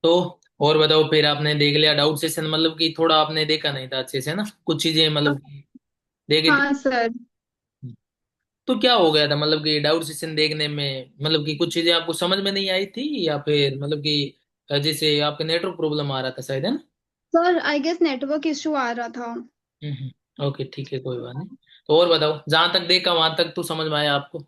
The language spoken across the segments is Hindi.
तो और बताओ, फिर आपने देख लिया डाउट सेशन, मतलब कि थोड़ा आपने देखा नहीं था अच्छे से ना, कुछ चीजें मतलब कि देखे थी। हाँ सर। तो क्या हो गया था मतलब कि डाउट सेशन देखने में, मतलब कि कुछ चीजें आपको समझ में नहीं आई थी, या फिर मतलब कि जैसे आपका नेटवर्क प्रॉब्लम आ रहा था शायद, है ना? Sir I guess network issue आ रहा था। ओके ठीक है, कोई बात नहीं। तो और बताओ, जहां तक देखा वहां तक तो समझ में आया आपको?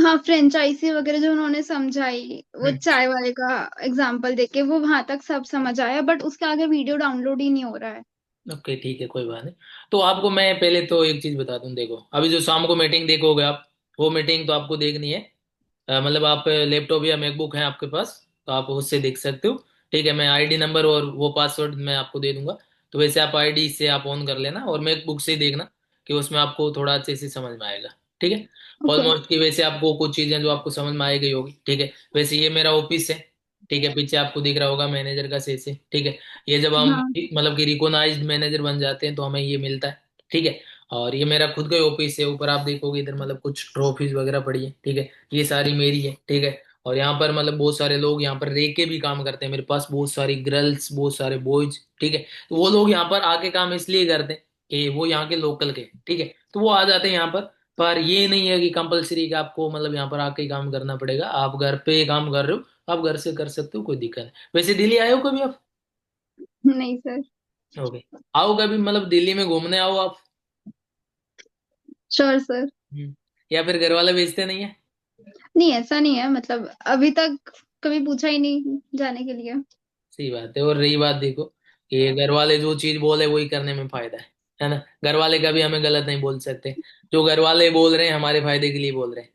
हाँ, फ्रेंचाइजी वगैरह जो उन्होंने समझाई, वो हम्म। चाय वाले का एग्जाम्पल देके वो वहां तक सब समझ आया, बट उसके आगे वीडियो डाउनलोड ही नहीं हो रहा है। ओके ठीक है, कोई बात नहीं। तो आपको मैं पहले तो एक चीज बता दूं, देखो अभी जो शाम को मीटिंग देखोगे आप, वो मीटिंग तो आपको देखनी है। मतलब आप लैपटॉप या मैकबुक है आपके पास, तो आप उससे देख सकते हो। ठीक है, मैं आईडी नंबर और वो पासवर्ड मैं आपको दे दूंगा। तो वैसे आप आईडी से आप ऑन कर लेना, और मैकबुक से देखना कि उसमें आपको थोड़ा अच्छे से समझ में आएगा। ठीक है। ओके। ऑलमोस्ट कि वैसे आपको कुछ चीजें जो आपको समझ में आई गई होगी। ठीक है। वैसे ये मेरा ऑफिस है। ठीक है, पीछे आपको दिख रहा होगा मैनेजर का से। ठीक है। ये जब हम हाँ। मतलब कि रिकॉग्नाइज्ड मैनेजर बन जाते हैं तो हमें ये मिलता है। ठीक है। और ये मेरा खुद का ही ऑफिस है, ऊपर आप देखोगे इधर मतलब कुछ ट्रॉफीज वगैरह पड़ी है। ठीक है। ये सारी मेरी है। ठीक है। और यहाँ पर मतलब बहुत सारे लोग यहाँ पर रह के भी काम करते हैं, मेरे पास बहुत सारी गर्ल्स, बहुत सारे बॉयज। ठीक है। तो वो लोग यहाँ पर आके काम इसलिए करते हैं कि वो यहाँ के लोकल के। ठीक है। तो वो आ जाते हैं यहाँ पर ये नहीं है कि कंपलसरी कि आपको मतलब यहाँ पर आके ही काम करना पड़ेगा। आप घर पे काम कर रहे हो, आप घर से कर सकते हो, कोई दिक्कत नहीं। वैसे दिल्ली आए हो कभी आप? नहीं सर। ओके। आओ कभी, मतलब दिल्ली में घूमने आओ आप। Sure sir. या फिर घर वाले भेजते नहीं है? नहीं, ऐसा नहीं है, मतलब अभी तक कभी पूछा ही नहीं जाने के लिए। सही बात है। और रही बात देखो कि घर वाले जो चीज बोले वही करने में फायदा है ना? घर वाले कभी हमें गलत नहीं बोल सकते। जो घर वाले बोल रहे हैं हमारे फायदे के लिए बोल रहे हैं,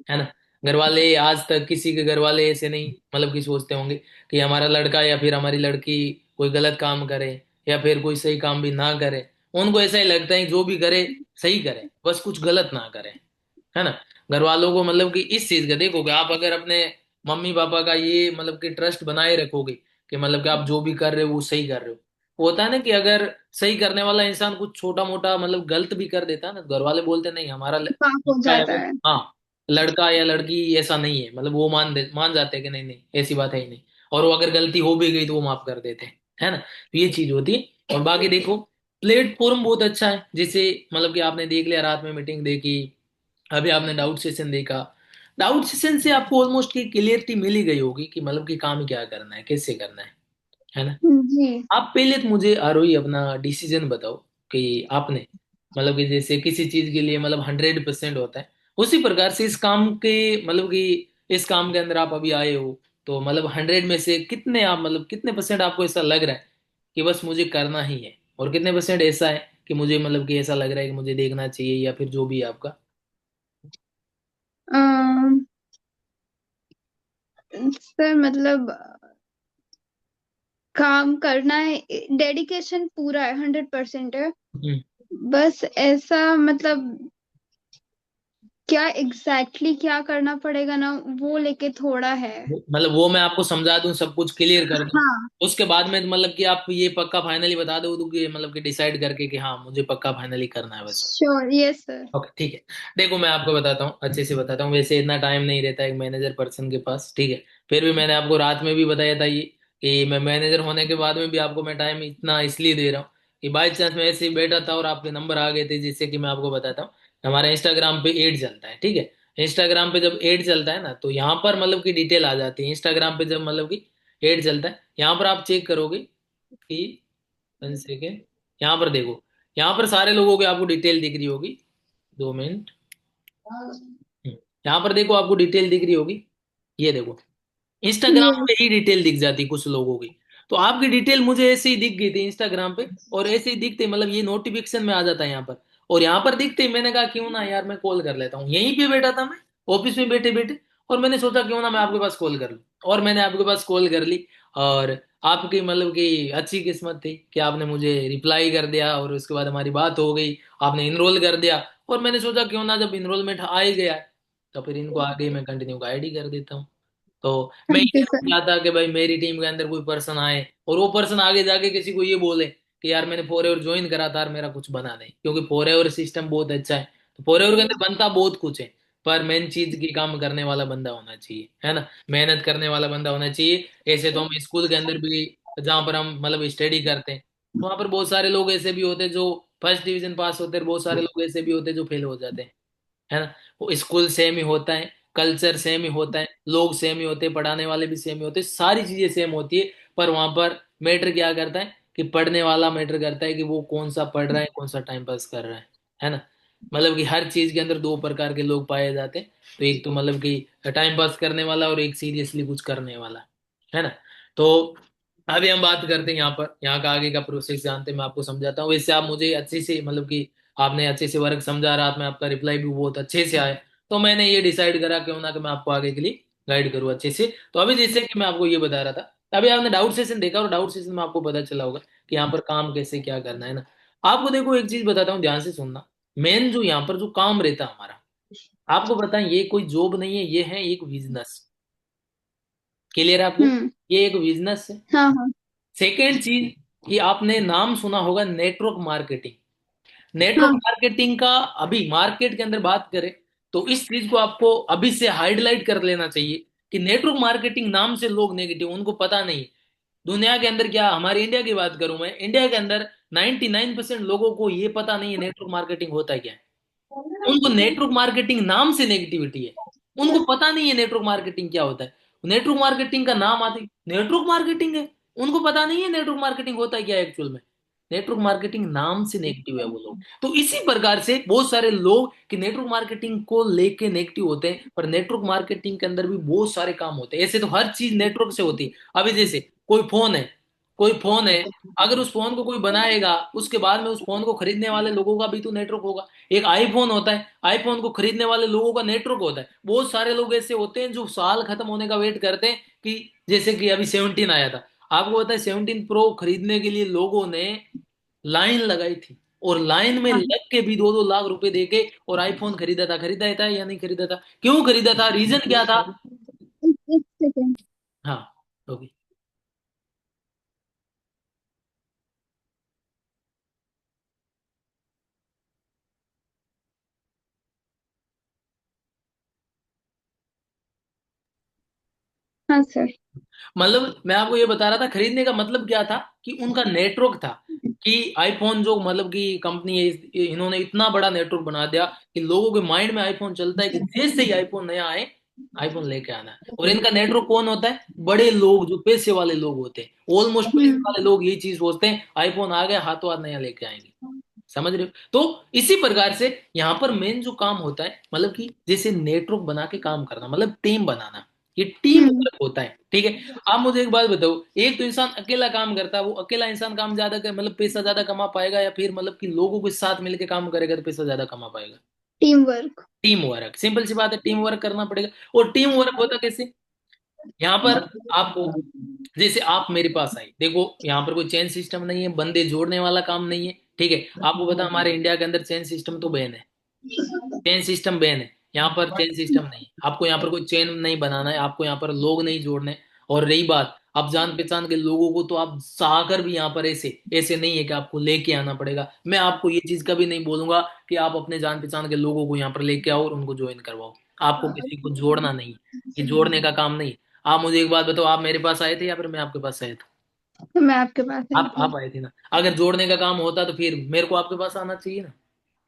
है ना? घर वाले आज तक किसी के घर वाले ऐसे नहीं मतलब कि सोचते होंगे कि हमारा लड़का या फिर हमारी लड़की कोई गलत काम करे, या फिर कोई सही काम भी ना करे। उनको ऐसा ही लगता है कि जो भी करे सही करे, बस कुछ गलत ना करे, है ना? घर वालों को मतलब कि इस चीज का देखोगे आप, अगर अपने मम्मी पापा का ये मतलब कि ट्रस्ट बनाए रखोगे कि मतलब कि आप जो भी कर रहे हो वो सही कर रहे हो। होता है ना कि अगर सही करने वाला इंसान कुछ छोटा मोटा मतलब गलत भी कर देता है ना, तो घर वाले बोलते नहीं हमारा पाप हो लड़का है जाता वो, है। हाँ, लड़का या लड़की ऐसा नहीं है, मतलब वो मान जाते हैं कि नहीं नहीं ऐसी बात है ही नहीं। और वो अगर गलती हो भी गई तो वो माफ कर देते हैं, है ना? तो ये चीज होती है। और बाकी देखो, प्लेटफॉर्म बहुत अच्छा है। जैसे मतलब कि आपने देख लिया, रात में मीटिंग देखी, अभी आपने डाउट सेशन देखा। डाउट सेशन से आपको ऑलमोस्ट की क्लियरिटी मिल ही गई होगी कि मतलब कि काम क्या करना है, कैसे करना है ना? जी। आप पहले तो मुझे आरोही अपना डिसीजन बताओ कि आपने मतलब कि जैसे किसी चीज के लिए मतलब 100% होता है, उसी प्रकार से इस काम के मतलब कि इस काम के अंदर आप अभी आए हो, तो मतलब 100 में से कितने आप मतलब कितने परसेंट आपको ऐसा लग रहा है कि बस मुझे करना ही है, और कितने परसेंट ऐसा है कि मुझे मतलब कि ऐसा लग रहा है कि मुझे देखना चाहिए, या फिर जो भी है आपका? अम, सर मतलब काम करना है, डेडिकेशन पूरा है, 100% है। हम्म। बस ऐसा मतलब क्या एग्जैक्टली क्या करना पड़ेगा ना, वो लेके थोड़ा है। मतलब वो मैं आपको समझा दूं, सब कुछ क्लियर कर दूं, हाँ। उसके बाद में मतलब कि आप ये पक्का फाइनली बता दो कि मतलब कि डिसाइड करके कि हाँ मुझे पक्का फाइनली करना है बस। Sure, yes sir. ओके ठीक है। देखो मैं आपको बताता हूँ, अच्छे से बताता हूँ। वैसे इतना टाइम नहीं रहता एक मैनेजर पर्सन के पास। ठीक है। फिर भी मैंने आपको रात में भी बताया था ये कि मैं मैनेजर होने के बाद में भी आपको मैं टाइम इतना इसलिए दे रहा हूँ कि बाई चांस मैं ऐसे ही बैठा था और आपके नंबर आ गए थे, जिससे कि मैं आपको बताता हूँ। हमारा इंस्टाग्राम पे एड चलता है। ठीक है। इंस्टाग्राम पे जब एड चलता है ना, तो यहाँ पर मतलब की डिटेल आ जाती है। इंस्टाग्राम पे जब मतलब कि एड चलता है, यहाँ पर आप चेक करोगे कि 1 सेकेंड, यहाँ पर देखो, यहाँ पर सारे लोगों की आपको डिटेल दिख रही होगी। 2 मिनट। हम्म, यहाँ पर देखो आपको डिटेल दिख रही होगी, ये देखो, इंस्टाग्राम पे यस। ही डिटेल दिख जाती कुछ लोगों की। तो आपकी डिटेल मुझे ऐसे ही दिख गई थी इंस्टाग्राम पे, और ऐसे ही दिखते मतलब ये नोटिफिकेशन में आ जाता है यहाँ पर। और यहाँ पर दिखते ही मैंने कहा क्यों ना यार मैं कॉल कर लेता हूँ, यहीं पे बैठा था मैं ऑफिस में बैठे बैठे, और मैंने सोचा क्यों ना मैं आपके पास कॉल कर लूँ, और मैंने आपके पास कॉल कर ली। और आपकी मतलब कि अच्छी किस्मत थी कि आपने मुझे रिप्लाई कर दिया, और उसके बाद हमारी बात हो गई, आपने इनरोल कर दिया। और मैंने सोचा क्यों ना जब इनरोलमेंट आ ही गया है, तो फिर इनको आगे मैं कंटिन्यू का आईडी कर देता हूँ। तो मैं थैंक ये यू नहीं सर। चाहता कि भाई मेरी टीम के अंदर कोई पर्सन आए और वो पर्सन आगे जाके किसी को ये बोले कि यार मैंने फॉर एवर ज्वाइन करा था और मेरा कुछ बना नहीं, क्योंकि फॉर एवर सिस्टम बहुत अच्छा है। तो फॉर एवर के अंदर बनता बहुत कुछ है। पर मेन चीज की काम करने वाला बंदा होना चाहिए, है ना, मेहनत करने वाला बंदा होना चाहिए। ऐसे तो हम स्कूल के अंदर भी, जहाँ पर हम मतलब स्टडी करते हैं, तो वहाँ पर बहुत सारे लोग ऐसे भी होते हैं जो फर्स्ट डिवीजन पास होते हैं, बहुत सारे लोग ऐसे भी होते हैं जो फेल हो जाते हैं, है ना। वो स्कूल सेम ही होता है, कल्चर सेम ही होता है, लोग सेम ही होते हैं, पढ़ाने वाले भी सेम ही होते हैं, सारी चीजें सेम होती है। पर वहां पर मैटर क्या करता है कि पढ़ने वाला मैटर करता है कि वो कौन सा पढ़ रहा है, कौन सा टाइम पास कर रहा है ना। मतलब कि हर चीज के अंदर दो प्रकार के लोग पाए जाते हैं। तो एक तो मतलब कि टाइम पास करने वाला, और एक सीरियसली कुछ करने वाला, है ना। तो अभी हम बात करते हैं यहाँ पर, यहाँ का आगे का प्रोसेस जानते हैं, मैं आपको समझाता हूँ। वैसे आप मुझे अच्छे से मतलब कि आपने अच्छे से वर्क समझा, रात में आपका रिप्लाई भी बहुत अच्छे से आया, तो मैंने ये डिसाइड करा क्यों ना कि मैं आपको आगे के लिए गाइड करूँ अच्छे से। तो अभी जैसे कि मैं आपको ये बता रहा था, अभी आपने डाउट सेशन देखा, और डाउट सेशन में आपको पता चला होगा कि यहाँ पर काम कैसे क्या करना है ना। आपको देखो एक चीज बताता हूँ, ध्यान से सुनना। मेन जो यहाँ पर जो काम रहता है हमारा, आपको बताएं, ये कोई जॉब नहीं है, ये है एक बिजनेस। क्लियर है आपको, हम्म। ये एक बिजनेस है। हाँ हाँ। सेकेंड चीज, कि आपने नाम सुना होगा नेटवर्क मार्केटिंग। नेटवर्क हाँ। मार्केटिंग का अभी मार्केट के अंदर बात करें, तो इस चीज को आपको अभी से हाईलाइट कर लेना चाहिए कि नेटवर्क मार्केटिंग नाम से लोग नेगेटिव, उनको पता नहीं। दुनिया के अंदर क्या, हमारे इंडिया की बात करूं मैं, इंडिया के अंदर 99% लोगों को ये पता नहीं है नेटवर्क मार्केटिंग होता है क्या है। उनको नेटवर्क मार्केटिंग नाम से नेगेटिविटी है, उनको पता नहीं है नेटवर्क मार्केटिंग क्या होता है। नेटवर्क मार्केटिंग का नाम आते नेटवर्क मार्केटिंग है, उनको पता नहीं है नेटवर्क मार्केटिंग होता है क्या एक्चुअल में। नेटवर्क मार्केटिंग नाम से नेगेटिव है वो लोग। तो इसी प्रकार से बहुत सारे लोग कि नेटवर्क मार्केटिंग को लेके नेगेटिव होते हैं, पर नेटवर्क मार्केटिंग के अंदर भी बहुत सारे काम होते हैं। ऐसे तो हर चीज नेटवर्क से होती है। अभी जैसे कोई फोन है, कोई फोन है, अगर उस फोन को कोई बनाएगा, उसके बाद में उस फोन को खरीदने वाले लोगों का भी तो नेटवर्क होगा। एक आईफोन होता है, आईफोन को खरीदने वाले लोगों का नेटवर्क होता है। बहुत सारे लोग ऐसे होते हैं जो साल खत्म होने का वेट करते हैं कि जैसे कि अभी 17 आया था, आपको पता है 17 प्रो खरीदने के लिए लोगों ने लाइन लगाई थी, और लाइन में हाँ। लग के भी 2-2 लाख रुपए देके और आईफोन खरीदा था। खरीदा था या नहीं खरीदा था, क्यों खरीदा था, रीजन क्या था। एक सेकेंड। हाँ, ओके। हाँ सर। मतलब मैं आपको ये बता रहा था, खरीदने का मतलब क्या था कि उनका नेटवर्क था, कि आईफोन जो मतलब कि कंपनी है, इन्होंने इतना बड़ा नेटवर्क बना दिया कि लोगों के माइंड में आईफोन चलता है कि जैसे ही आईफोन नया आए, आईफोन लेके आना है। और इनका नेटवर्क कौन होता है, बड़े लोग जो पैसे वाले लोग होते हैं, ऑलमोस्ट पैसे हम्म। वाले लोग यही चीज सोचते हैं, आईफोन आ गया हाथों हाथ नया लेके आएंगे। समझ रहे हो। तो इसी प्रकार से यहाँ पर मेन जो काम होता है, मतलब कि जैसे नेटवर्क बना के काम करना, मतलब टीम बनाना, ये टीम हम्म। वर्क होता है, ठीक है। आप मुझे एक बात बताओ, एक तो इंसान अकेला काम करता है, वो अकेला इंसान काम ज्यादा कर मतलब पैसा ज्यादा कमा पाएगा, या फिर मतलब कि लोगों के साथ मिलकर काम करेगा तो पैसा ज्यादा कमा पाएगा। Team work. Team work, simple सी बात है, टीम वर्क करना पड़ेगा। और टीम वर्क होता कैसे, यहाँ पर आपको, जैसे आप मेरे पास आए, देखो यहाँ पर कोई चेन सिस्टम नहीं है, बंदे जोड़ने वाला काम नहीं है, ठीक है। आपको पता है, हमारे इंडिया के अंदर चेन सिस्टम तो बैन है, चेन सिस्टम बैन है। यहाँ पर चेन सिस्टम नहीं है, आपको यहाँ पर कोई चेन नहीं बनाना है, आपको यहाँ पर लोग नहीं जोड़ने। और रही बात, आप जान पहचान के लोगों को तो आप चाहकर भी यहाँ पर ऐसे ऐसे नहीं है कि आपको लेके आना पड़ेगा। मैं आपको ये चीज कभी नहीं बोलूंगा कि आप अपने जान पहचान के लोगों को यहाँ पर लेके आओ और उनको ज्वाइन करवाओ। आपको किसी को जोड़ना नहीं है, ये जोड़ने का काम नहीं है। आप मुझे एक बात बताओ, आप मेरे पास आए थे या फिर मैं आपके पास आया था। तो मैं आपके पास आई थी। आप आए थे ना, अगर जोड़ने का काम होता तो फिर मेरे को आपके पास आना चाहिए ना।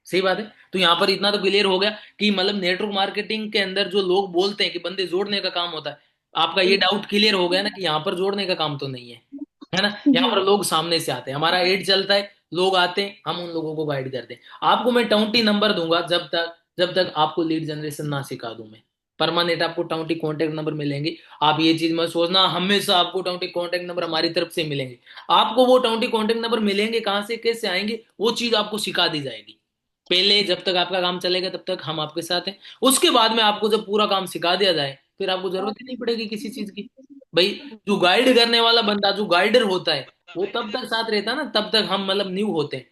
सही बात है। तो यहाँ पर इतना तो क्लियर हो गया कि मतलब नेटवर्क मार्केटिंग के अंदर जो लोग बोलते हैं कि बंदे जोड़ने का काम होता है, आपका ये डाउट क्लियर हो गया ना कि यहाँ पर जोड़ने का काम तो नहीं है ना। यहाँ जी। पर लोग सामने से आते हैं, हमारा एड चलता है, लोग आते हैं, हम उन लोगों को गाइड करते हैं। आपको मैं टाउनटी नंबर दूंगा जब तक आपको लीड जनरेशन ना सिखा दूं मैं। परमानेंट आपको टाउनटी कॉन्टेक्ट नंबर मिलेंगे। आप ये चीज मत सोचना हमेशा आपको टाउनटी कॉन्टेक्ट नंबर हमारी तरफ से मिलेंगे। आपको वो टाउनटी कॉन्टेक्ट नंबर मिलेंगे कहाँ से कैसे आएंगे, वो चीज आपको सिखा दी जाएगी। पहले जब तक आपका काम चलेगा तब तक हम आपके साथ हैं, उसके बाद में आपको जब पूरा काम सिखा दिया जाए, फिर आपको जरूरत ही नहीं पड़ेगी किसी चीज की। भाई, जो गाइड करने वाला बंदा, जो गाइडर होता है, वो तब तक साथ रहता है ना, तब तक हम मतलब न्यू होते हैं।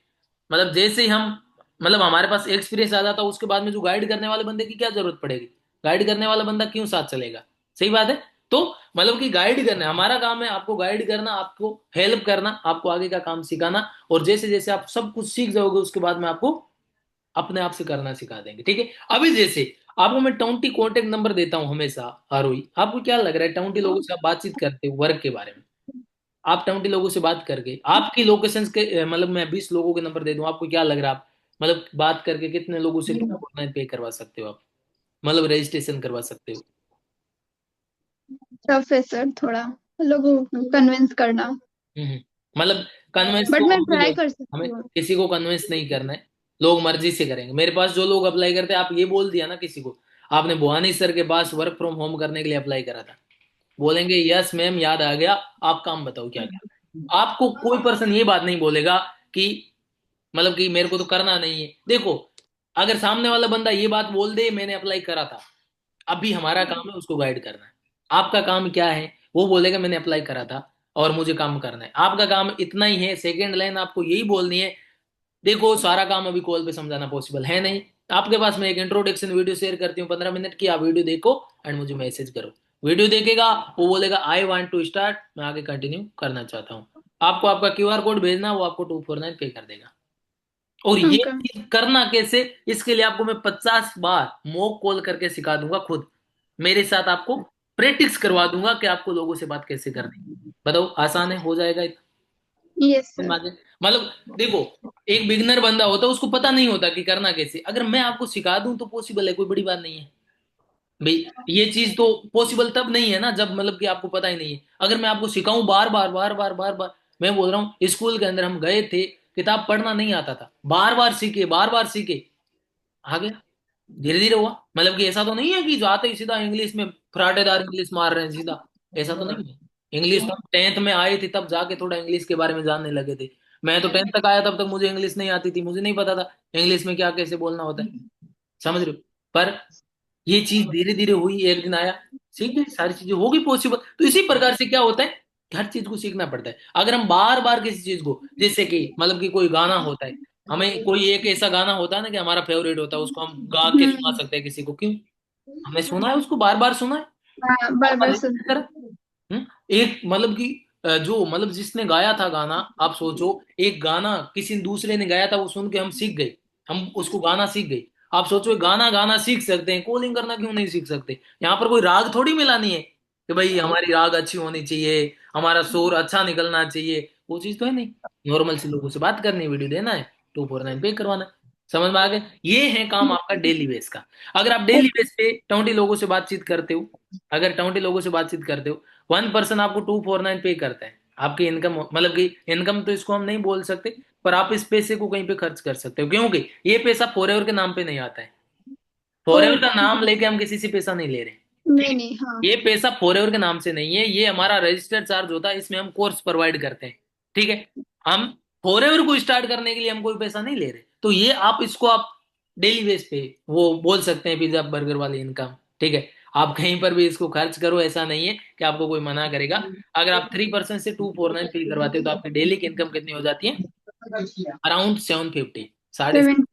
मतलब जैसे ही हम मतलब हमारे पास एक्सपीरियंस आ जाता है, उसके बाद में जो गाइड करने वाले बंदे की क्या जरूरत पड़ेगी। गाइड करने वाला बंदा क्यों साथ चलेगा। सही बात है। तो मतलब कि गाइड करना हमारा काम है, आपको गाइड करना, आपको हेल्प करना, आपको आगे का काम सिखाना। और जैसे जैसे आप सब कुछ सीख जाओगे, उसके बाद में आपको अपने आप से करना सिखा देंगे, ठीक है। अभी जैसे आपको मैं 20 कॉन्टेक्ट नंबर देता हूँ हमेशा हर रोज। आपको क्या लग रहा है 20 लोगों से आप बातचीत करते हो वर्क के बारे में, आप 20 लोगों से बात करके आपकी लोकेशन के मतलब मैं 20 लोगों के नंबर दे दूं, आपको क्या लग रहा है आप मतलब बात करके कितने लोगों से ऑनलाइन पे करवा सकते हो आप, मतलब रजिस्ट्रेशन करवा सकते हो? टफ है सर थोड़ा लोगों को कन्विंस करना। हम्म। मतलब कन्विंस बट तो मैं हम भी ट्राई लोग, कर हमें सकती हूँ। किसी को कन्विंस नहीं करना है, लोग मर्जी से करेंगे। मेरे पास जो लोग अप्लाई करते हैं, आप ये बोल दिया ना किसी को आपने भुवानी सर के पास वर्क फ्रॉम होम करने के लिए अप्लाई करा था, बोलेंगे यस मैम याद आ गया, आप काम बताओ क्या क्या। आपको कोई पर्सन ये बात नहीं बोलेगा कि मतलब कि मेरे को तो करना नहीं है। देखो, अगर सामने वाला बंदा ये बात बोल दे मैंने अप्लाई करा था, अभी हमारा काम है उसको गाइड करना है। आपका काम क्या है? वो बोलेगा मैंने अप्लाई करा था और मुझे काम करना है, आपका काम इतना ही है। सेकेंड लाइन आपको यही बोलनी है। देखो सारा काम अभी कॉल पे समझाना पॉसिबल है नहीं, आपके पास मैं एक इंट्रोडक्शन वीडियो शेयर करती हूँ 15 मिनट की, आप वीडियो देखो एंड मुझे मैसेज करो। वीडियो देखेगा, वो बोलेगा आई वांट टू स्टार्ट, मैं आगे कंटिन्यू करना चाहता हूँ। आपको आपका क्यूआर कोड भेजना, वो आपको 249 पे कर देगा। और ये ओके। चीज करना कैसे, इसके लिए आपको मैं 50 बार मॉक कॉल करके सिखा दूंगा खुद, मेरे साथ आपको प्रैक्टिस करवा दूंगा कि आपको लोगों से बात कैसे करनी है। बताओ आसान है, हो जाएगा इतना? Yes sir. मतलब देखो, एक बिगनर बंदा होता है उसको पता नहीं होता कि करना कैसे, अगर मैं आपको सिखा दूं तो पॉसिबल है, कोई बड़ी बात नहीं है भाई। ये चीज तो पॉसिबल तब नहीं है ना जब मतलब कि आपको पता ही नहीं है। अगर मैं आपको सिखाऊं बार बार बार बार बार बार, मैं बोल रहा हूँ स्कूल के अंदर हम गए थे, किताब पढ़ना नहीं आता था, बार बार सीखे बार बार सीखे, आ गया। धीरे धीरे हुआ, मतलब कि ऐसा तो नहीं है कि जो आते ही सीधा इंग्लिश में फराटेदार इंग्लिश मार रहे हैं सीधा, ऐसा तो नहीं है। इंग्लिश तो 10th में आए थे तब जाके थोड़ा इंग्लिश के बारे में जानने लगे थे। मैं तो 10th तक आया तब तक मुझे इंग्लिश नहीं आती थी, मुझे नहीं पता था इंग्लिश में क्या कैसे बोलना होता है, समझ रहे हो? पर ये चीज धीरे धीरे हुई, एक दिन आया, सीख गए, सारी चीजें होगी पॉसिबल। तो इसी प्रकार से क्या होता है कि हर चीज को सीखना पड़ता है। अगर हम बार बार किसी चीज को, जैसे कि मतलब कि कोई गाना होता है, हमें कोई एक ऐसा गाना होता है ना कि हमारा फेवरेट होता है, उसको हम गा के सुना हम्म। सकते हैं किसी को, क्यों? हमने सुना है उसको, बार बार सुना है, हाँ बार बार बार बार रिपीट सुनते करा। हैं। एक मतलब कि जो मतलब जिसने गाया था गाना, आप सोचो, एक गाना किसी दूसरे ने गाया था वो सुन के हम सीख गए, हम उसको गाना सीख गए। आप सोचो गाना गाना सीख सकते हैं, कॉलिंग करना क्यों नहीं सीख सकते? यहाँ पर कोई राग थोड़ी मिलानी है कि भाई हमारी राग अच्छी होनी चाहिए, हमारा सुर अच्छा निकलना चाहिए, वो चीज तो है नहीं। नॉर्मल से लोगों से बात करनी है, वीडियो देना है, 249 पे करवाना है। समझ में आ गया? ये है काम आपका डेली बेस का। अगर आप डेली बेस पे 20 लोगों से बातचीत करते हो, अगर 20 लोगों से बातचीत करते हो, 1 पर्सन आपको 249 पे करता है, आपकी इनकम मतलब कि इनकम तो इसको हम नहीं बोल सकते, पर आप इस पैसे को कहीं पे खर्च कर सकते हो, क्योंकि ये पैसा फॉरएवर के नाम पे नहीं आता है। फॉरएवर का ओके। नाम लेके हम किसी से पैसा नहीं ले रहे, ठीक नहीं है? नहीं हाँ। ये पैसा फॉरएवर के नाम से नहीं है, ये हमारा रजिस्टर्ड चार्ज होता है, इसमें हम कोर्स प्रोवाइड करते हैं, ठीक है? हम फॉरएवर को स्टार्ट करने के लिए हम कोई पैसा नहीं ले रहे, तो ये आप इसको आप डेली बेस पे वो बोल सकते हैं पिज्जा बर्गर वाली इनकम, ठीक है? आप कहीं पर भी इसको खर्च करो, ऐसा नहीं है कि आपको कोई मना करेगा। अगर आप 3% से 249 पे करवाते हो तो आपकी डेली की इनकम कितनी हो जाती है? अराउंड 750, साढ़े। 70।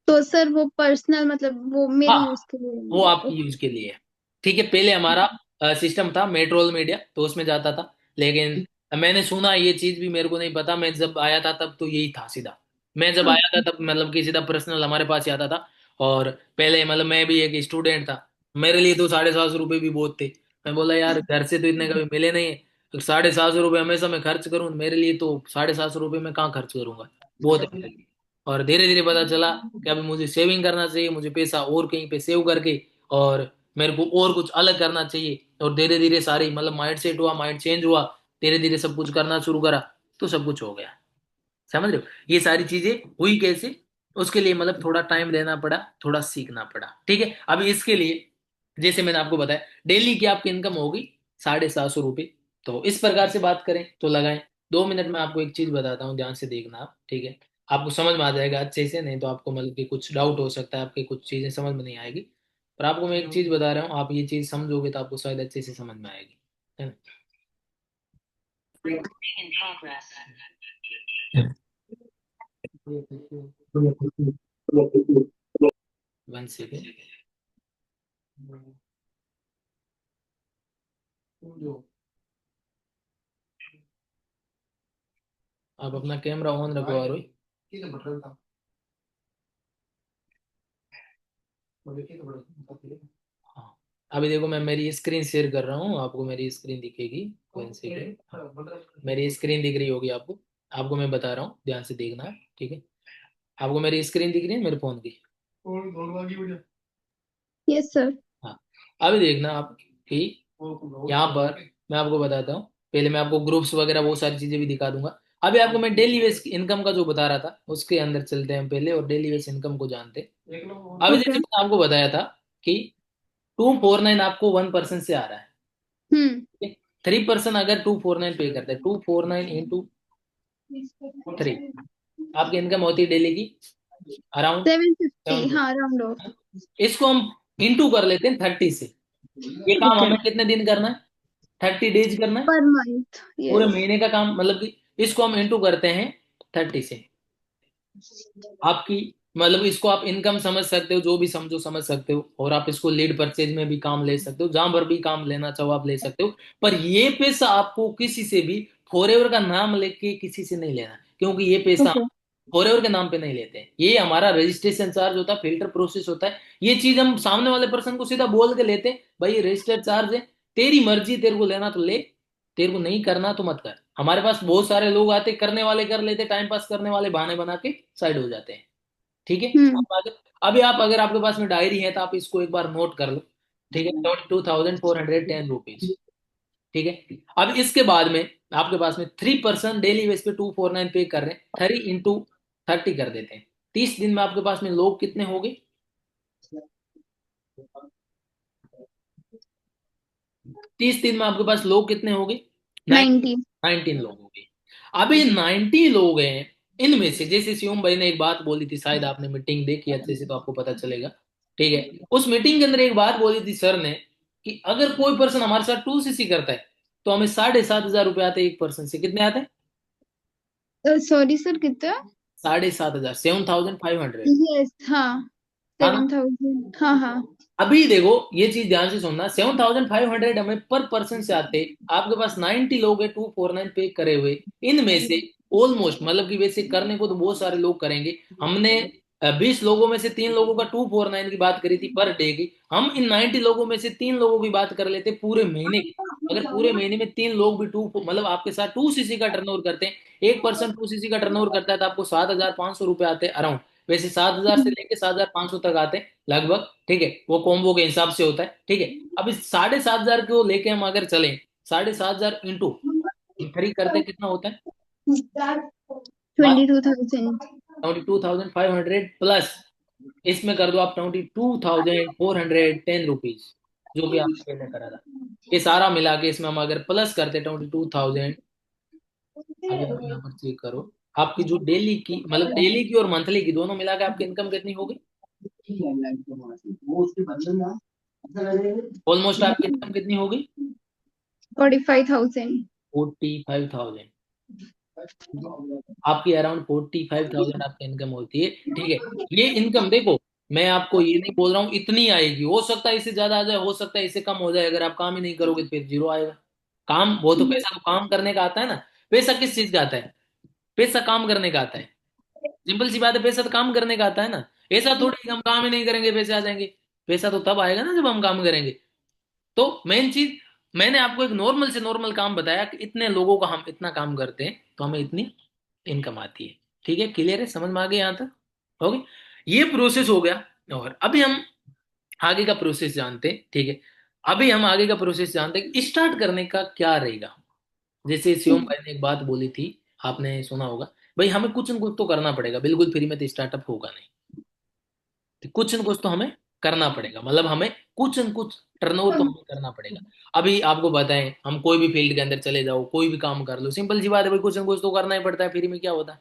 तो सर वो पर्सनल मतलब वो मेरे हाँ, यूज के वो लिए। आपकी यूज के लिए है, ठीक है? पहले हमारा सिस्टम था मेट्रोल मीडिया, तो उसमें जाता था, लेकिन मैंने सुना ये चीज भी, मेरे को नहीं पता, मैं जब आया था तब तो यही था सीधा। मैं जब आया था ओके। तब मतलब कि सीधा पर्सनल हमारे पास ही आता था। और पहले मतलब मैं भी एक स्टूडेंट था, मेरे लिए तो 750 रुपये भी बहुत थे। मैं बोला यार घर से तो इतने कभी मिले नहीं है, तो 750 रुपये हमेशा मैं खर्च करूँ मेरे लिए, तो 750 रुपये मैं कहाँ खर्च करूंगा, बहुत है मेरे लिए। और धीरे धीरे पता चला कि अभी मुझे सेविंग करना चाहिए, मुझे पैसा और कहीं पे सेव करके, और मेरे को और कुछ अलग करना चाहिए। और धीरे धीरे सारी मतलब माइंड सेट हुआ, माइंड चेंज हुआ, धीरे धीरे सब कुछ करना शुरू करा, तो सब कुछ हो गया। समझ रहे हो? ये सारी चीजें हुई कैसे, उसके लिए मतलब थोड़ा टाइम देना पड़ा, थोड़ा सीखना पड़ा, ठीक है? अभी इसके लिए जैसे मैंने आपको बताया डेली की आपकी इनकम होगी 750 रुपये। तो इस प्रकार से बात करें तो लगाएं। 2 मिनट में आपको एक चीज बताता हूँ, ध्यान से देखना आप, ठीक है? आपको समझ में आ जाएगा अच्छे से, नहीं तो आपको मतलब कि कुछ डाउट हो सकता है, आपकी कुछ चीजें समझ में नहीं आएगी। पर आपको मैं एक चीज बता रहा हूँ, आप ये चीज समझोगे तो आपको शायद अच्छे से समझ में आएगी, है ना? One second. आप अपना कैमरा ऑन रखो और हाँ, अभी देखो मैं मेरी स्क्रीन शेयर कर रहा हूँ, आपको मेरी स्क्रीन दिखेगी। 1 सेकेंड। हाँ, मेरी स्क्रीन दिख रही होगी आपको। आपको मैं बता रहा हूँ, ध्यान से देखना है, ठीक है। आपको मेरी स्क्रीन दिख रही है मेरे फोन की? Yes sir. हाँ, अभी देखना आप कि यहाँ पर मैं आपको बताता हूँ। पहले मैं आपको ग्रुप्स वगैरह वो सारी चीजें भी दिखा दूंगा। अभी आपको मैं डेली बेस इनकम का जो बता रहा था उसके अंदर चलते हैं पहले, और डेली बेस इनकम को जानते हैं। अभी ओके। जैसे मैंने आपको बताया था कि 249 आपको 1% से आ रहा है। हम्म। 3% अगर 249 पे करते हैं, 249 into 3, आपकी इनकम होती है डेली की अराउंड 750, 7। हाँ राउंड ऑफ। इसको हम इंटू कर लेते हैं 30 से। ये काम ओके। हमें कितने दिन करना है? 30 डेज करना है। पर मंथ, पूरे यस। महीने का काम, मतलब कि इसको हम इंटू करते हैं 30 से। आपकी मतलब इसको आप इनकम समझ सकते हो, जो भी समझो समझ सकते हो, और आप इसको लीड परचेज में भी काम ले सकते हो, जहां पर भी काम लेना चाहो आप ले सकते हो। पर ये पैसा आपको किसी से भी फॉरएवर का नाम लेके किसी से नहीं लेना, क्योंकि ये पैसा ओके। फॉरएवर के नाम पे नहीं लेते हैं। ये हमारा रजिस्ट्रेशन चार्ज होता है, फिल्टर प्रोसेस होता है। ये चीज हम सामने वाले पर्सन को सीधा बोल के लेते हैं, भाई ये रजिस्टर्ड चार्ज है, तेरी मर्जी, तेरे को लेना तो ले, तेरे को नहीं करना तो मत कर। हमारे पास बहुत सारे लोग आते, करने वाले कर लेते, टाइम पास करने वाले बहाने बना के साइड हो जाते हैं। ठीक है। हम्म। अभी आप अगर आपके पास में डायरी है तो आप इसको एक बार नोट कर लो। ठीक है, 22,410 रुपीज। ठीक है। अब इसके बाद में आपके पास में 3% डेली बेस पे 249 पे कर रहे हैं, 30 into 30 कर देते हैं। 30 दिन में आपके पास में लोग कितने हो गए? 30 दिन में आपके पास लोग कितने हो गए? 90। 19 लोग हो गए। अभी 90 लोग हैं, इनमें से जैसे शिवम भाई ने एक बात बोली थी, शायद आपने मीटिंग देखी अच्छे से तो आपको पता चलेगा। ठीक है। उस मीटिंग के अंदर एक बात बोली थी सर ने, कि अगर कोई पर्सन हमारे साथ 2cc करता है तो हमें 7,500 रुपये आते हैं एक पर्सन से। कितने आते हैं? सॉरी सर, कितना? 7,500, 7,500। यस, हाँ। था ना? 7000, हाँ हाँ। अभी देखो ये चीज ध्यान से सुनना, 7,500 हमें पर पर्सन से आते। आपके पास 90 लोग हैं 249 पे करे हुए, इनमें से ऑलमोस्ट, मतलब कि वैसे करने को तो बहुत सारे लोग करेंगे। हमने 20 लोगों में से 3 लोगों का 249 की बात करी थी पर डे की। हम इन 90 लोगों में से 3 लोगों की बात कर लेते पूरे महीने की। अगर पूरे महीने में 3 लोग भी टू मतलब आपके साथ 2cc का टर्नओवर करते हैं, एक पर्सन 2cc का टर्नओवर करता है, तो आपको 7,500 रुपये आते हैं अराउंड। वैसे 7,000 से लेके 7,500 तक आते हैं लगभग। ठीक है, वो कॉम्बो के हिसाब से होता है। ठीक है। अब इस 7,500 को लेके हम अगर चलें, 7,500 इंटू 3 करते कितना होता है? 22,000। 22,500 प्लस इसमें कर दो आप 22,410 रुपीज, जो कि आपने पहले करा था। ये सारा मिला के इसमें हम अगर प्लस करते 22,000, अभी आप यहाँ पर चेक करो, आपकी जो डेली की, मतलब डेली की और मंथली की दोनों मिला के आपकी इनकम कितनी होगी? ऑलमोस्ट आपकी इनकम कितनी होगी? 45,000। 45,000। आपकी अराउंड 45,000 आपकी इनकम होती है। ठीक है। ये इनकम देखो, मैं आपको ये नहीं बोल रहा हूँ इतनी आएगी, हो सकता है इससे ज्यादा आ जाए, हो सकता है इससे कम हो जाए। अगर आप काम ही नहीं करोगे तो फिर जीरो आएगा। काम वो तो, पैसा तो काम करने का आता है ना। पैसा किस चीज का आता है? पैसा काम करने का आता है। सिंपल सी बात है, पैसा तो काम करने का आता है ना। ऐसा थोड़ी कि हम काम ही नहीं करेंगे पैसे आ जाएंगे। पैसा तो तब आएगा ना जब हम काम करेंगे। तो मेन चीज, मैंने आपको एक नॉर्मल से नॉर्मल काम बताया कि इतने लोगों का हम इतना काम करते हैं तो हमें इतनी इनकम आती है। ठीक है, क्लियर है, समझ में आ गया यहाँ तक? हो गया, ये प्रोसेस हो गया। और अभी हम आगे का प्रोसेस जानते हैं। ठीक है। अभी हम आगे का प्रोसेस जानते हैं कि स्टार्ट करने का क्या रहेगा। जैसे शिवम भाई ने एक बात बोली थी, आपने सुना होगा, भाई हमें कुछ न कुछ तो करना पड़ेगा, बिल्कुल फ्री में तो स्टार्टअप होगा नहीं। तो कुछ न कुछ तो हमें करना पड़ेगा, मतलब हमें कुछ न कुछ टर्नओवर तो हमें करना पड़ेगा। अभी आपको बताएं, हम कोई भी फील्ड के अंदर चले जाओ, कोई भी काम कर लो, सिंपल सी बात है भाई, कुछ न कुछ तो करना ही पड़ता है, फ्री में क्या होता है?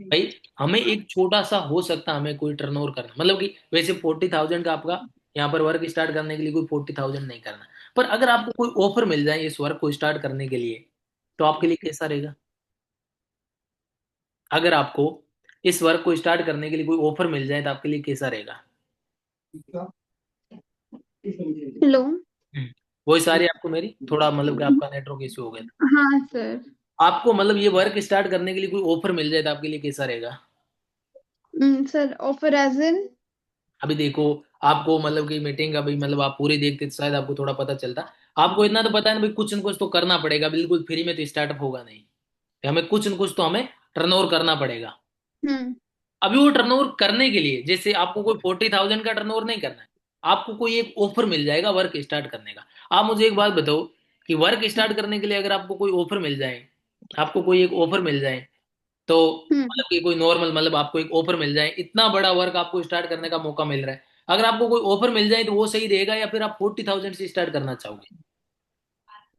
भाई हमें एक छोटा सा हो सकता है हमें कोई टर्नओवर करना, मतलब कि वैसे 40,000 का आपका यहाँ पर वर्क स्टार्ट करने के लिए कोई 40,000 नहीं करना। पर अगर आपको कोई ऑफर मिल जाए इस वर्क को स्टार्ट करने के लिए, तो आपके लिए कैसा रहेगा? अगर आपको इस वर्क को स्टार्ट करने के लिए कोई ऑफर मिल जाए तो आपके लिए कैसा रहेगा? हेलो। हम्म। वही सारी आपको मेरी थोड़ा, मतलब कि आपका नेटवर्क इशू हो गया था। हाँ सर। आपको मतलब ये वर्क स्टार्ट करने के लिए कोई ऑफर मिल जाए तो आपके लिए कैसा रहेगा? Sir offer age in? अभी देखो, आपको मतलब कि मीटिंग अभी मतलब आप पूरी देखते तो शायद आपको थोड़ा पता चलता। आपको इतना तो पता है ना भाई, कुछ न कुछ तो करना पड़ेगा, बिल्कुल फ्री में तो स्टार्टअप होगा नहीं। हमें कुछ न कुछ तो हमें टर्नओवर करना पड़ेगा। हम्म। अभी वो टर्नओवर करने के लिए जैसे आपको कोई 40,000 का टर्नओवर नहीं करना है, आपको कोई एक ऑफर मिल जाएगा वर्क स्टार्ट करने का। आप मुझे एक बात बताओ कि वर्क स्टार्ट करने के लिए अगर आपको कोई ऑफर मिल जाए, आपको कोई एक ऑफर मिल जाए, तो हम्म। मतलब कि कोई नॉर्मल मतलब आपको एक ऑफर मिल जाए, इतना बड़ा वर्क आपको स्टार्ट करने का मौका मिल रहा है, अगर आपको कोई ऑफर मिल जाए तो वो सही रहेगा या फिर आप 40,000 से स्टार्ट करना चाहोगे?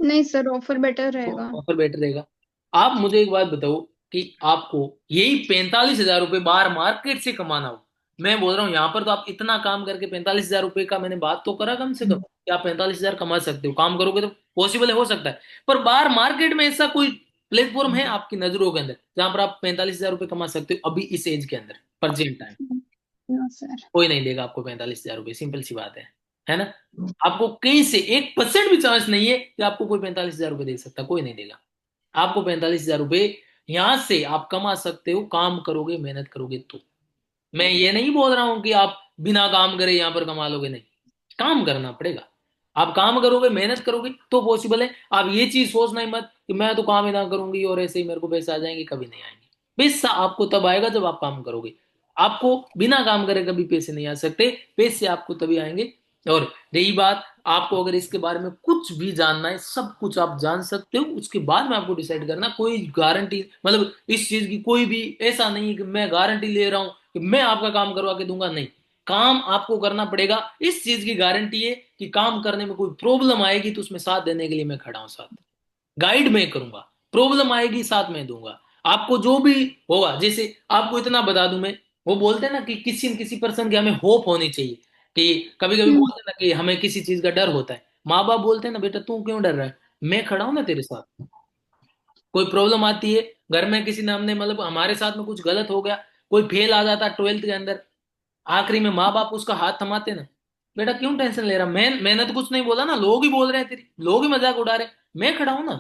नहीं सर, ऑफर बेटर रहेगा। ऑफर बेटर रहेगा। आप मुझे एक बात बताओ कि आपको यही 45,000 रुपये बाहर मार्केट से कमाना हो, मैं बोल रहा हूँ यहाँ पर तो आप इतना काम करके 45,000 रुपये का मैंने बात तो करा कम से कम कि आप 45,000 कमा सकते हो, काम करोगे तो पॉसिबल है, हो सकता है। पर बाहर मार्केट में ऐसा कोई प्लेटफॉर्म है आपकी नजरों के अंदर जहां पर आप 45,000 रुपये कमा सकते हो अभी इस एज के अंदर, प्रेजेंट टाइम? No sir. कोई नहीं देगा आपको 45,000 रुपये, सिंपल सी बात है ना? आपको कहीं से 1% भी चांस नहीं है कि आपको कोई 45,000 रुपये दे सकता, कोई नहीं देगा। आपको 45,000 रुपये यहां से आप कमा सकते हो, काम करोगे, मेहनत करोगे तो। मैं ये नहीं बोल रहा हूं कि आप बिना काम करे यहां पर कमा लोगे, नहीं, काम करना पड़ेगा। आप काम करोगे, मेहनत करोगे तो पॉसिबल है। आप ये चीज सोचना ही मत कि मैं तो काम ही ना करूंगी और ऐसे ही मेरे को पैसे आ जाएंगे, कभी नहीं आएंगे। पैसा आपको तब आएगा जब आप काम करोगे। आपको बिना काम करे कभी पैसे नहीं आ सकते, पैसे आपको तभी आएंगे। और रही बात, आपको अगर इसके बारे में कुछ भी जानना है, सब कुछ आप जान सकते हो, उसके बाद में आपको डिसाइड करना। कोई गारंटी मतलब इस चीज की कोई भी ऐसा नहीं है कि मैं गारंटी ले रहा हूं कि मैं आपका काम करवा के दूंगा, नहीं। काम आपको करना पड़ेगा। इस चीज की गारंटी है कि काम करने में कोई प्रॉब्लम आएगी तो उसमें साथ देने के लिए मैं खड़ा हूं, साथ गाइड मैं करूंगा। प्रॉब्लम आएगी साथ में दूंगा। आपको जो भी होगा, जैसे आपको इतना बता दूं मैं, वो बोलते हैं ना कि किसी न किसी पर्सन की हमें होप होनी चाहिए। कि कभी कभी हम्म। बोलते हैं ना कि हमें किसी चीज का डर होता है, माँ बाप बोलते हैं ना बेटा तू क्यों डर रहा है, मैं खड़ा हूं ना तेरे साथ। कोई प्रॉब्लम आती है घर में, किसी ने हमने मतलब हमारे साथ में कुछ गलत हो गया, कोई फेल आ जाता 12th के अंदर, आखिरी में माँ बाप उसका हाथ थमाते ना, बेटा क्यों टेंशन ले रहा, मैंने तो कुछ नहीं बोला ना, लोग ही बोल रहे हैं तेरी, लोग ही मजाक उड़ा रहे हैं, मैं खड़ा हूं ना।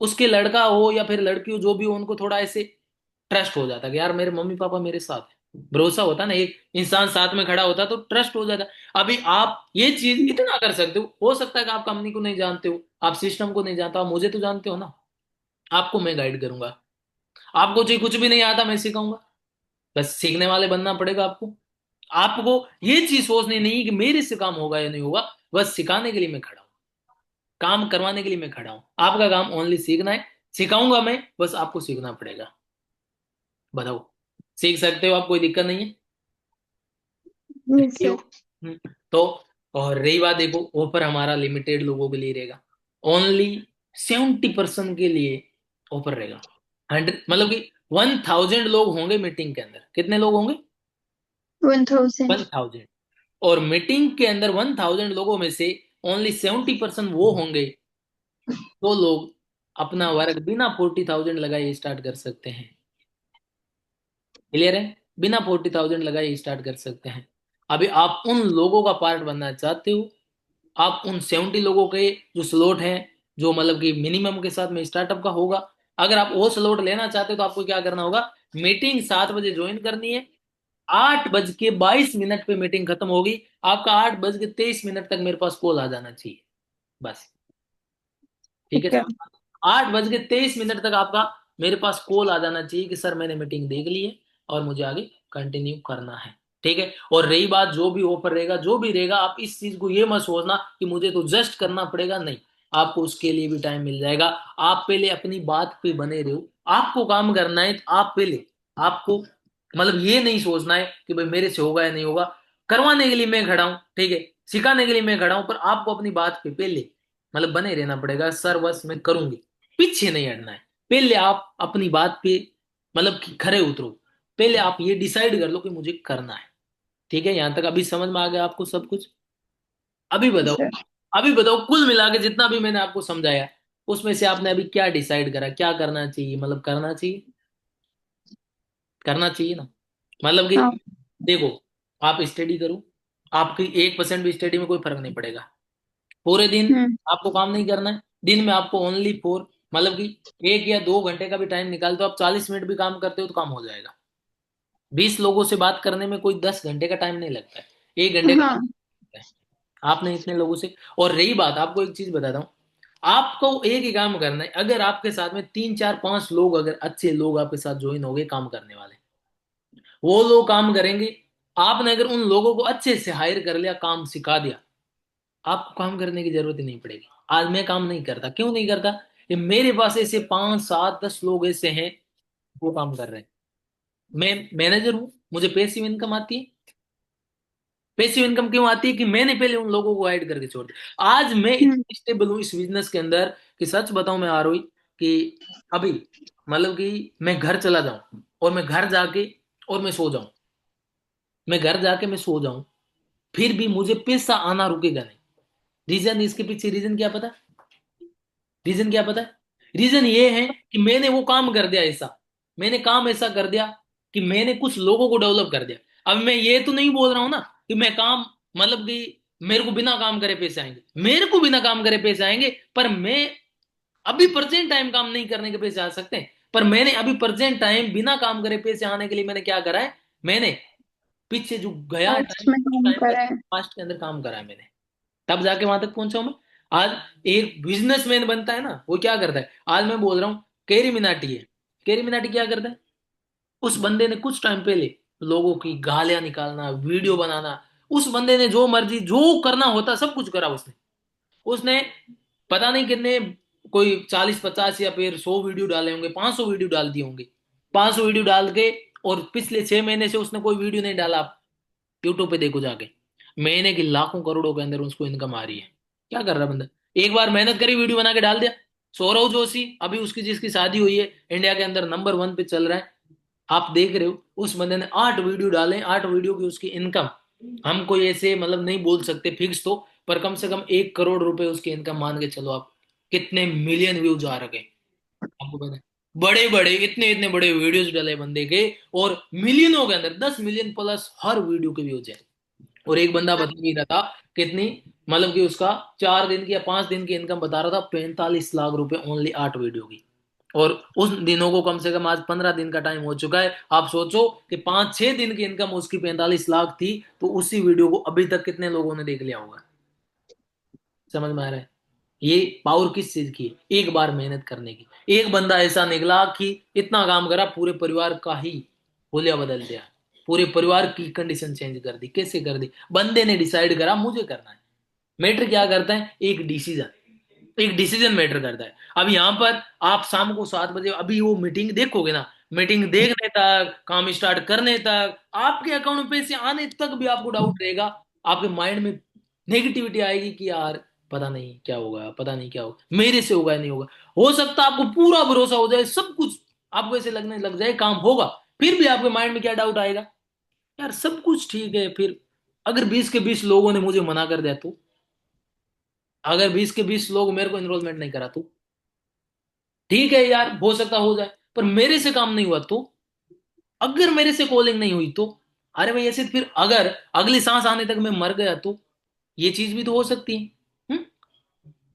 उसके लड़का हो या फिर लड़की हो, जो भी हो, उनको थोड़ा ऐसे ट्रस्ट हो जाता कि यार मेरे मम्मी पापा मेरे साथ है, भरोसा होता ना, एक इंसान साथ में खड़ा होता तो ट्रस्ट हो जाता। अभी आप ये चीज इतना कर सकते हो सकता है कि आप कंपनी को नहीं जानते हो, आप सिस्टम को नहीं जानते हो, आप मुझे तो जानते हो ना। आपको मैं गाइड करूंगा। आपको चाहिए कुछ भी नहीं आता मैं सिखाऊंगा, बस सीखने वाले बनना पड़ेगा आपको। आपको ये चीज सोचनी नहीं कि मेरे से काम होगा या नहीं होगा, बस सिखाने के लिए मैं खड़ा हूं, काम करवाने के लिए मैं खड़ा हूं। आपका काम ओनली सीखना है, सिखाऊंगा मैं, बस आपको सीखना पड़ेगा। बताओ, सीख सकते हो आप, कोई दिक्कत नहीं है? यस रेडी हो? सर। तो और रही बात, देखो ऑफर हमारा लिमिटेड लोगों के लिए रहेगा, ओनली 70% के लिए ऑफर रहेगा। 100 मतलब कि 1,000 लोग होंगे मीटिंग के अंदर, कितने लोग होंगे? 1,000। 1,000। और मीटिंग के अंदर 1,000 लोगों में से ओनली 70% वो होंगे, तो लोग अपना वर्क बिना 40,000 लगाए स्टार्ट कर सकते हैं। क्लियर है? बिना 40,000 लगाए स्टार्ट कर सकते हैं। अभी आप उन लोगों का पार्ट बनना चाहते हो, आप उन 70 लोगों के जो स्लॉट हैं, जो मतलब कि मिनिमम के साथ में स्टार्टअप का होगा, अगर आप वो स्लॉट लेना चाहते हो तो आपको क्या करना होगा, मीटिंग 7 बजे ज्वाइन करनी है। 8:22 पे मीटिंग खत्म होगी, आपका 8:23 तक मेरे पास कॉल आ जाना चाहिए, बस। ठीक है? ठीक है। 8:23 तक आपका मेरे पास कॉल आ जाना चाहिए कि सर मैंने मीटिंग देख ली है और मुझे आगे कंटिन्यू करना है। ठीक है? और रही बात, जो भी ऑफर रहेगा जो भी रहेगा, आप इस चीज को ये मत सोचना कि मुझे तो जस्ट करना पड़ेगा, नहीं। आपको उसके लिए भी टाइम मिल जाएगा। आप पहले अपनी बात पे बने रहो। आपको काम करना है तो आप पहले, आपको मतलब ये नहीं सोचना है कि भाई मेरे से होगा या नहीं होगा। करवाने के लिए मैं खड़ा हूं, ठीक है, सिखाने के लिए मैं खड़ा हूं, पर आपको अपनी बात पे पहले मतलब बने रहना पड़ेगा। सर बस मैं करूंगी, पीछे नहीं हटना है। पहले आप अपनी बात पे मतलब कि खरे उतरो। पहले आप ये डिसाइड कर लो कि मुझे करना है। ठीक है? यहां तक अभी समझ में आ गया आपको सब कुछ? अभी बताओ, सर। अभी बताओ कुल मिला के जितना भी मैंने आपको समझाया, उसमें से आपने अभी क्या डिसाइड करा, क्या करना चाहिए, मतलब करना चाहिए, करना चाहिए ना? मतलब कि हाँ। देखो, आप स्टडी करो, आपकी 1% भी स्टडी में कोई फर्क नहीं पड़ेगा। पूरे दिन हम्म। आपको काम नहीं करना है, दिन में आपको ओनली फोर मतलब कि 1 या 2 घंटे का भी टाइम निकालते हो, आप 40 मिनट भी काम करते हो तो काम हो जाएगा। 20 लोगों से बात करने में कोई 10 घंटे का टाइम नहीं लगता है, 1 घंटे का हाँ। लगता है। आपने इतने लोगों से, और रही बात, आपको एक चीज बताता हूँ, आपको एक ही काम करना है। अगर आपके साथ में 3 4 5 लोग, अगर अच्छे लोग आपके साथ ज्वाइन हो गए काम करने वाले, वो लोग काम करेंगे। आपने अगर उन लोगों को अच्छे से हायर कर लिया, काम सिखा दिया, आपको काम करने की जरूरत ही नहीं पड़ेगी। आज मैं काम नहीं करता, क्यों नहीं करता? ये मेरे पास ऐसे 5 7 10 लोग ऐसे हैं, वो काम कर रहे हैं। मैं मैनेजर हूं, मुझे पैसिव इनकम आती है। पैसिव इनकम क्यों आती है? कि मैंने पहले उन लोगों को हाइड करके छोड़ दिया। आज मैं हम्म। इतनी स्टेबल हूँ इस बिजनेस के अंदर, कि सच बताऊं मैं आरोही, कि अभी मतलब कि मैं घर चला जाऊं और मैं घर जाके और मैं सो जाऊं, मैं घर जाके मैं सो जाऊं, फिर भी मुझे पैसा आना रुकेगा नहीं। रीजन, इसके पीछे रीजन क्या पता? रीजन क्या पता है? रीजन ये है कि मैंने वो काम कर दिया ऐसा, मैंने काम ऐसा कर दिया कि मैंने कुछ लोगों को डेवलप कर दिया। अब मैं ये तो नहीं बोल रहा हूं ना कि मैं काम, मतलब कि मेरे को बिना काम करे पैसे आएंगे, मेरे को बिना काम करे पैसे आएंगे, पर मैं अभी प्रेजेंट टाइम काम नहीं करने के पैसे आ सकते हैं। पर मैंने अभी प्रेजेंट टाइम बिना काम करे पैसे आने के लिए मैंने क्या करा है? मैंने पीछे जो गया पास्ट टाइम, में उस काम टाइम पे करा है। पास्ट के अंदर काम करा है मैंने, तब जाके वहां तक पहुंचा हूं मैं। आज एक बिजनेसमैन बनता है ना, वो क्या करता है? आज मैं बोल रहा हूँ, कैरी मिनाटी है, कैरी मिनाटी क्या करता है? उस बंदे ने कुछ टाइम पहले लोगों की गालियां निकालना, वीडियो बनाना, उस बंदे ने जो मर्जी जो करना होता सब कुछ करा उसने। उसने पता नहीं कितने, कोई 40 50 या फिर 100 वीडियो डाले होंगे, 500 वीडियो डाल दिए होंगे, 500 वीडियो डाल के, और पिछले 6 महीने से उसने कोई वीडियो नहीं डाला। आप यूट्यूब पे देखो जाके, महीने की लाखों करोड़ों के अंदर उसको इनकम आ रही है। क्या कर रहा है बंदा? एक बार मेहनत करी, वीडियो बना के डाल दिया। सौरव जोशी, अभी उसकी जिसकी शादी हुई है, इंडिया के अंदर नंबर 1 पे चल रहा है। आप देख रहे हो, उस बंदे ने 8 वीडियो डाले, 8 वीडियो की उसकी इनकम, हम कोई ऐसे मतलब नहीं बोल सकते फिक्स तो, पर कम से कम 1 करोड़ रुपए उसकी इनकम मान के चलो आप। कितने मिलियन व्यूज आ रखे हैं, आपको पता है? बड़े बड़े इतने इतने बड़े वीडियोस डाले बंदे के, और मिलियनों के अंदर 10 मिलियन प्लस हर वीडियो के व्यूज है। और एक बंदा बता नहीं रहा था कितनी, मतलब कि उसका 4 दिन की या 5 दिन की इनकम बता रहा था 45 लाख रुपए, ओनली 8 वीडियो की। और उस दिनों को कम से कम आज 15 दिन का टाइम हो चुका है। आप सोचो कि 5 6 दिन की इनकम उसकी 45 लाख थी, तो उसी वीडियो को अभी तक कितने लोगों ने देख लिया होगा? समझ में आ रहा है? ये पावर किस चीज की है? एक बार मेहनत करने की। एक बंदा ऐसा निकला कि इतना काम करा, पूरे परिवार का ही हुलिया बदल दिया, पूरे परिवार की कंडीशन चेंज कर दी। कैसे कर दी? बंदे ने डिसाइड करा मुझे करना है। मैटर क्या करता है? एक डिसीजन, एक डिसीजन मैटर करता है। अब यहाँ पर आप शाम को 7 बजे अभी वो मीटिंग देखोगे ना, मीटिंग देखने तक, काम स्टार्ट करने तक, आपके अकाउंट में पैसे आने तक भी आपको डाउट रहेगा। आपके माइंड में नेगेटिविटी आएगी कि यार पता नहीं क्या होगा, पता नहीं क्या होगा, मेरे से होगा या नहीं होगा। हो सकता है आपको पूरा भरोसा हो जाए, सब कुछ आपको ऐसे लगने लग जाए काम होगा, फिर भी आपके माइंड में क्या डाउट आएगा? यार सब कुछ ठीक है, फिर अगर 20 के 20 लोगों ने मुझे मना कर दिया तो, अगर 20 के 20 लोग मेरे को एनरोलमेंट नहीं करा तो, ठीक है यार हो सकता हो जाए, पर मेरे से काम नहीं हुआ तो, अगर मेरे से कॉलिंग नहीं हुई तो, अरे भाई ऐसे फिर अगर अगली सांस आने तक मैं मर गया तो, ये चीज भी तो हो सकती है। हम्म?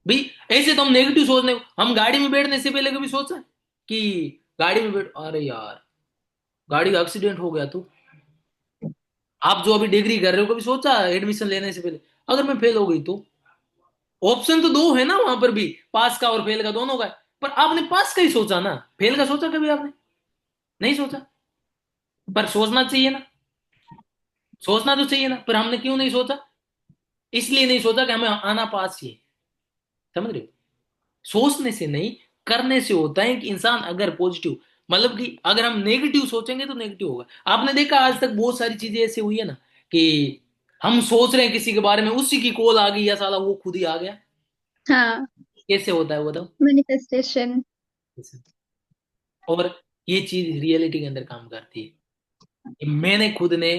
भाई ऐसे तो हम नेगेटिव सोचने, हम गाड़ी में बैठने से पहले कभी सोचा है कि गाड़ी में बैठ, अरे यार गाड़ी का एक्सीडेंट हो गया तो? आप जो अभी डिग्री कर रहे हो, कभी सोचा एडमिशन लेने से पहले अगर मैं फेल हो गई तो? ऑप्शन तो दो है ना वहां पर भी, पास का और फेल का, दोनों का है। पर आपने पास का ही सोचा ना, फेल का सोचा कभी आपने? नहीं सोचा। पर सोचना चाहिए ना, सोचना तो चाहिए ना, पर हमने क्यों नहीं सोचा? इसलिए नहीं सोचा कि हमें आना पास ही है। समझ रहे हो? सोचने से नहीं, करने से होता है कि इंसान अगर पॉजिटिव, मतलब कि अगर हम नेगेटिव सोचेंगे तो नेगेटिव होगा। आपने देखा आज तक बहुत सारी चीजें ऐसी हुई है ना, कि हम सोच रहे हैं किसी के बारे में, उसी की कॉल आ गई या साला वो खुद ही आ गया। हाँ। कैसे होता है वो बताओ? मैनिफेस्टेशन। और ये चीज रियलिटी के अंदर काम करती है, कि मैंने खुद ने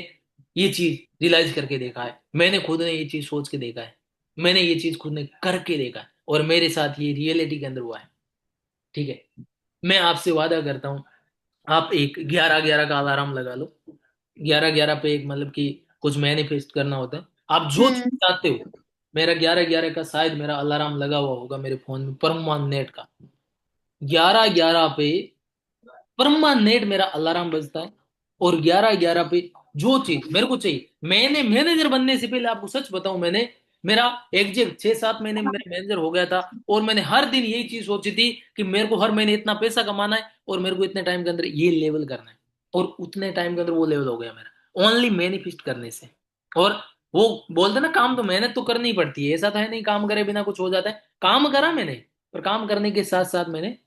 ये चीज रियलाइज करके देखा है, मैंने खुद ने ये चीज सोच के देखा है, मैंने ये चीज खुद ने करके देखा है, और मेरे साथ ये रियलिटी के अंदर हुआ है। ठीक है, मैं आपसे वादा करता हूँ, आप एक 11 11 का अलार्म लगा लो। 11 11 पे एक, मतलब कि कुछ मैनिफेस्ट करना होता है, आप जो चीज हम्म। चाहते हो। मेरा 11 11 का शायद मेरा अलार्म लगा हुआ होगा मेरे फोन में, परमानेंट का। 11 11 पे परमानेंट मेरा अलार्म बजता है, और 11-11 पे जो चीज मेरे को चाहिए, मैंने मैनेजर बनने से पहले आपको सच बताऊं, मैंने मेरा एग्जैक्ट 6-7 महीने में मेरा मैनेजर हो गया था। और मैंने हर दिन यही चीज सोची थी कि मेरे को हर महीने इतना पैसा कमाना है और मेरे को इतने टाइम के अंदर ये लेवल करना है। और उतने टाइम के अंदर वो लेवल हो गया मेरा, ओनली मैनिफेस्ट करने से। और वो बोलते ना, काम तो मेहनत तो करनी ही पड़ती है, ऐसा तो है नहीं काम करे बिना कुछ हो जाता है। काम करा मैंने, पर काम करने के साथ साथ मैंने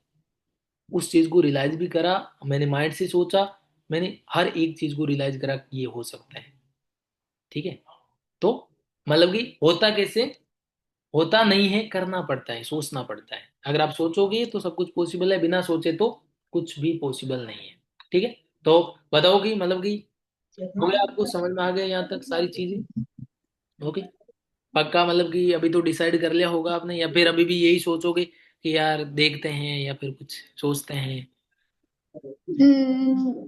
उस चीज को रियलाइज भी करा। मैंने माइंड से सोचा, मैंने हर एक चीज को रियलाइज करा कि ये हो सकता है। ठीक है। तो मतलब कि होता कैसे, होता नहीं है, करना पड़ता है, सोचना पड़ता है। अगर आप सोचोगे तो सब कुछ पॉसिबल है, बिना सोचे तो कुछ भी पॉसिबल नहीं है। ठीक है। तो बताओ कि मतलब कि हो गया, आपको समझ में आ गया यहाँ तक सारी चीजें? ओके। पक्का मतलब कि अभी तो डिसाइड कर लिया होगा आपने, या फिर अभी भी यही सोचोगे कि यार देखते हैं, या फिर कुछ सोचते हैं? हम्म,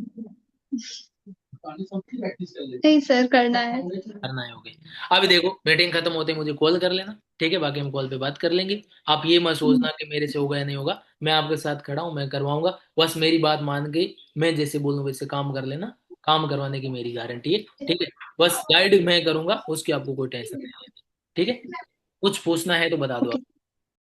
नहीं सर, करना है। करना है, ओके। अभी देखो, मीटिंग खत्म होते ही मुझे कॉल कर लेना, ठीक है? बाकी हम कॉल पे बात कर लेंगे। आप ये मत सोचना कि मेरे से होगा या नहीं होगा, मैं आपके साथ खड़ा हूँ, मैं करवाऊंगा। बस मेरी बात मान के, मैं जैसे बोलूँ वैसे काम कर लेना, काम करवाने की मेरी गारंटी है। ठीक है। बस गाइड मैं करूंगा, उसकी आपको कोई टेंशन नहीं लेनी। ठीक है। कुछ पूछना है तो बता दो ओके। आप।